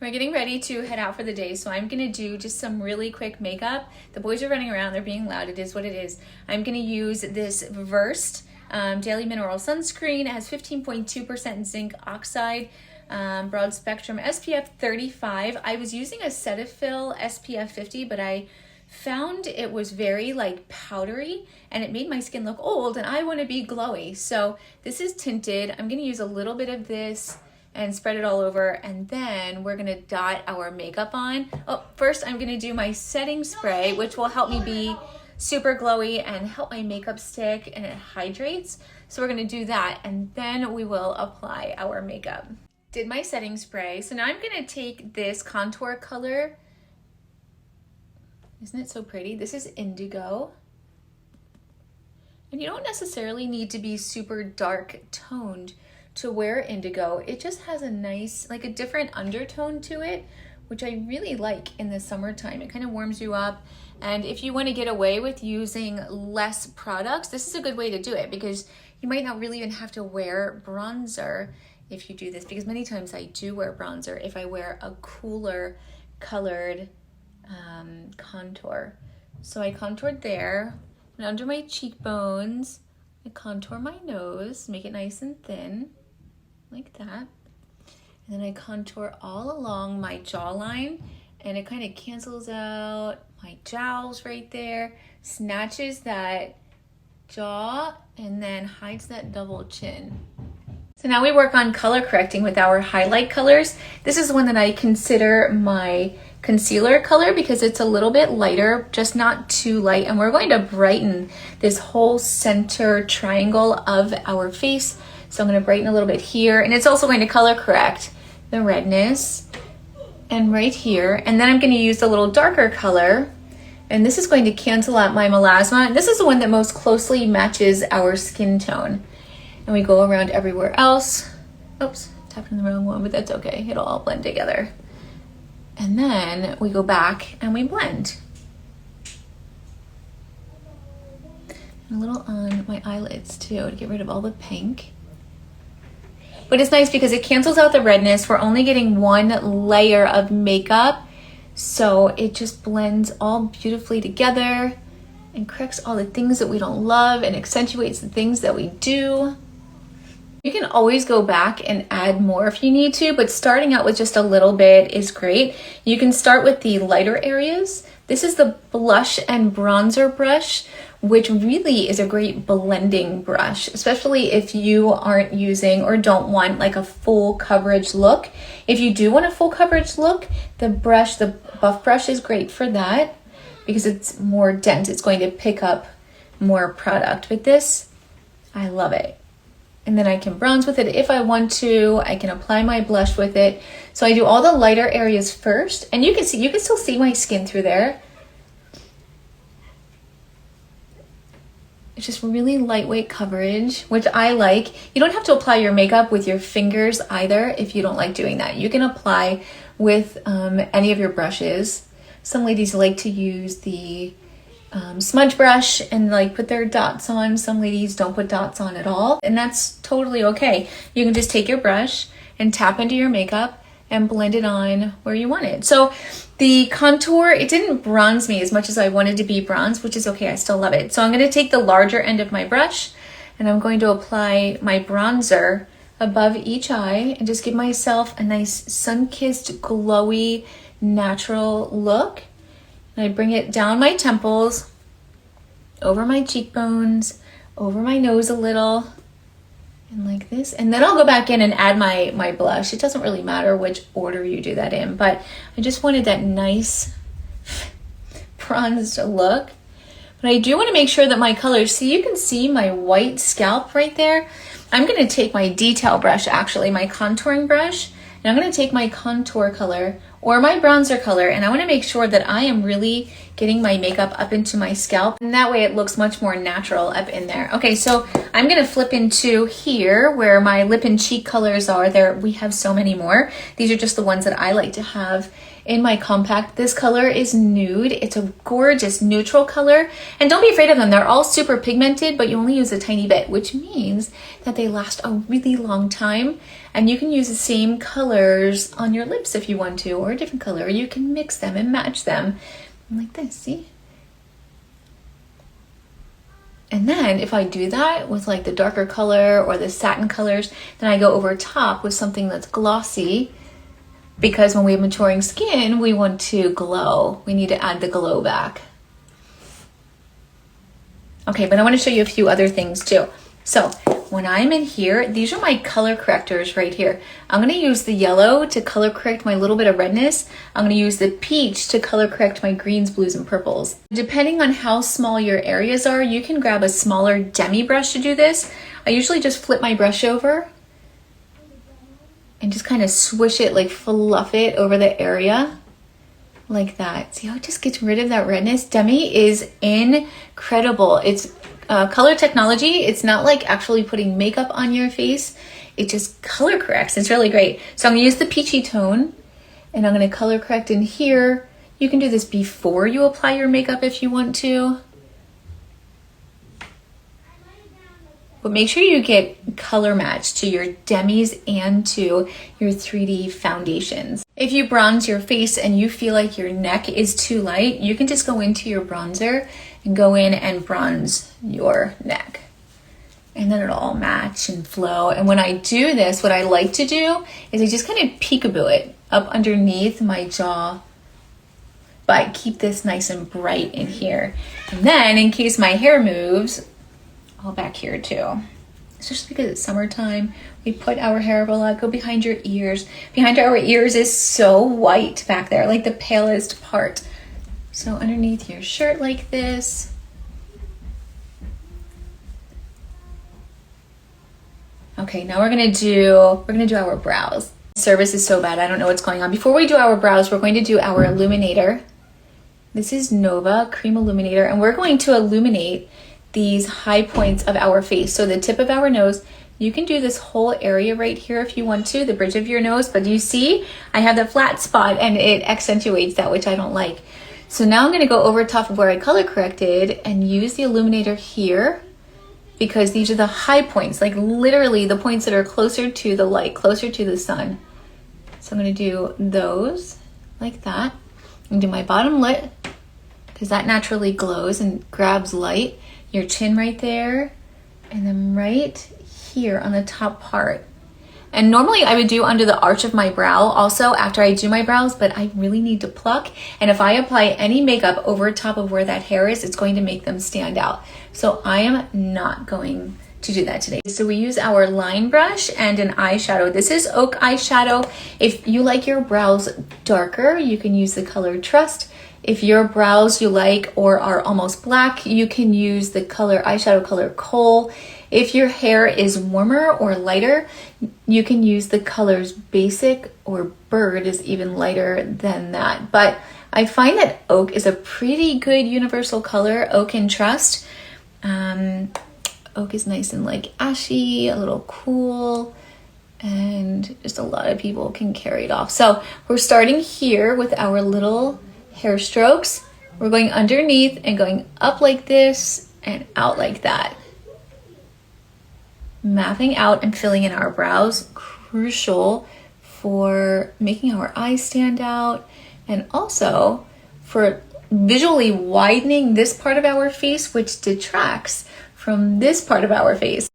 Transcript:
We're getting ready to head out for the day, so I'm gonna do just some really quick makeup. The boys are running around, they're being loud, it is what it is. I'm gonna use this Versed Daily Mineral Sunscreen. It has 15.2% zinc oxide, broad spectrum, SPF 35. I was using a Cetaphil SPF 50, but I found it was very like powdery and it made my skin look old, and I want to be glowy. So this is tinted. I'm going to use a little bit of this and spread it all over, and then we're going to dot our makeup on. Oh, first I'm going to do my setting spray, which will help me be super glowy and help my makeup stick, and it hydrates. So we're going to do that, and then we will apply our makeup. Did my setting spray. So now I'm going to take this contour color. Isn't it so pretty? This is indigo. And you don't necessarily need to be super dark toned to wear indigo. It just has a nice, like a different undertone to it, which I really like in the summertime. It kind of warms you up. And if you want to get away with using less products, this is a good way to do it, because you might not really even have to wear bronzer if you do this, because many times I do wear bronzer if I wear a cooler colored contour. So I contoured there, and under my cheekbones I contour my nose, make it nice and thin like that, and then I contour all along my jawline, and it kind of cancels out my jowls right there, snatches that jaw, and then hides that double chin. So now we work on color correcting with our highlight colors. This is one that I consider my concealer color because it's a little bit lighter, just not too light, and we're going to brighten this whole center triangle of our face. So I'm going to brighten a little bit here, and it's also going to color correct the redness and right here. And then I'm going to use a little darker color, and this is going to cancel out my melasma, and this is the one that most closely matches our skin tone. And we go around everywhere else. Oops, tapping the wrong one, but that's okay. It'll all blend together. And then we go back and we blend. And a little on my eyelids too, to get rid of all the pink. But it's nice because it cancels out the redness. We're only getting one layer of makeup, so it just blends all beautifully together and corrects all the things that we don't love and accentuates the things that we do. You can always go back and add more if you need to, but starting out with just a little bit is great. You can start with the lighter areas. This is the blush and bronzer brush, which really is a great blending brush, especially if you aren't using or don't want like a full coverage look. If you do want a full coverage look, the buff brush is great for that because it's more dense. It's going to pick up more product. With this, I love it. And then I can bronze with it if I want to. I can apply my blush with it. So I do all the lighter areas first, and you can still see my skin through there. It's just really lightweight coverage, which I like. You don't have to apply your makeup with your fingers either if you don't like doing that. You can apply with any of your brushes. Some ladies like to use the smudge brush and like put their dots on. Some ladies don't put dots on at all, and that's totally okay. You can just take your brush and tap into your makeup and blend it on where you want it. So the contour, it didn't bronze me as much as I wanted to be bronzed, which is okay. I still love it. So I'm going to take the larger end of my brush, and I'm going to apply my bronzer above each eye and just give myself a nice sun-kissed, glowy, natural look. And I bring it down my temples, over my cheekbones, over my nose a little, and like this. And then I'll go back in and add my blush. It doesn't really matter which order you do that in, but I just wanted that nice bronzed look. But I do want to make sure that my colors, so you can see my white scalp right there. I'm going to take my detail brush, actually, my contouring brush, and I'm going to take my contour color or my bronzer color, and I want to make sure that I am really getting my makeup up into my scalp, and that way it looks much more natural up in there. Okay, so I'm gonna flip into here where my lip and cheek colors are. There, we have so many more. These are just the ones that I like to have in my compact. This color is Nude. It's a gorgeous neutral color, and don't be afraid of them. They're all super pigmented, but you only use a tiny bit, which means that they last a really long time, and you can use the same colors on your lips if you want to, or a different color. You can mix them and match them like this, see? And then if I do that with like the darker color or the satin colors, then I go over top with something that's glossy, because when we have maturing skin, we want to glow. We need to add the glow back. Okay, but I want to show you a few other things too. So when I'm in here, these are my color correctors right here. I'm going to use the yellow to color correct my little bit of redness. I'm going to use the peach to color correct my greens, blues, and purples. Depending on how small your areas are, you can grab a smaller demi brush to do this. I usually just flip my brush over and just kind of swish it, like fluff it over the area like that. See how it just gets rid of that redness? Demi is incredible. It's color technology. It's not like actually putting makeup on your face. It just color corrects. It's really great. So I'm gonna use the peachy tone, and I'm gonna color correct in here. You can do this before you apply your makeup if you want to. But make sure you get color match to your demis and to your 3D foundations. If you bronze your face and you feel like your neck is too light, you can just go into your bronzer and go in and bronze your neck. And then it'll all match and flow. And when I do this, what I like to do is I just kind of peekaboo it up underneath my jaw, but keep this nice and bright in here. And then in case my hair moves, all back here too. Especially because it's summertime, we put our hair up a lot. Go behind your ears. Behind our ears is so white back there, like the palest part. So underneath your shirt like this. Okay, now we're gonna do our brows. Service is so bad, I don't know what's going on. Before we do our brows, we're going to do our illuminator. This is Nova Cream Illuminator, and we're going to illuminate these high points of our face. So the tip of our nose, you can do this whole area right here if you want to, the bridge of your nose, but you see, I have the flat spot and it accentuates that, which I don't like. So now I'm gonna go over top of where I color corrected and use the illuminator here, because these are the high points, like literally the points that are closer to the light, closer to the sun. So I'm gonna do those like that. I'm gonna do my bottom lip, because that naturally glows and grabs light. Your chin right there, and then right here on the top part. And normally I would do under the arch of my brow also after I do my brows, but I really need to pluck. And if I apply any makeup over top of where that hair is, it's going to make them stand out. So I am not going to do that today. So we use our line brush and an eyeshadow. This is Oak eyeshadow. If you like your brows darker, you can use the color Trust. If your brows you like or are almost black, you can use the color eyeshadow color Coal. If your hair is warmer or lighter, you can use the colors Basic, or Bird is even lighter than that. But I find that Oak is a pretty good universal color, Oak and Trust. Oak is nice and like ashy, a little cool, and just a lot of people can carry it off. So we're starting here with our little hair strokes. We're going underneath and going up like this and out like that. Mapping out and filling in our brows, crucial for making our eyes stand out, and also for visually widening this part of our face, which detracts from this part of our face.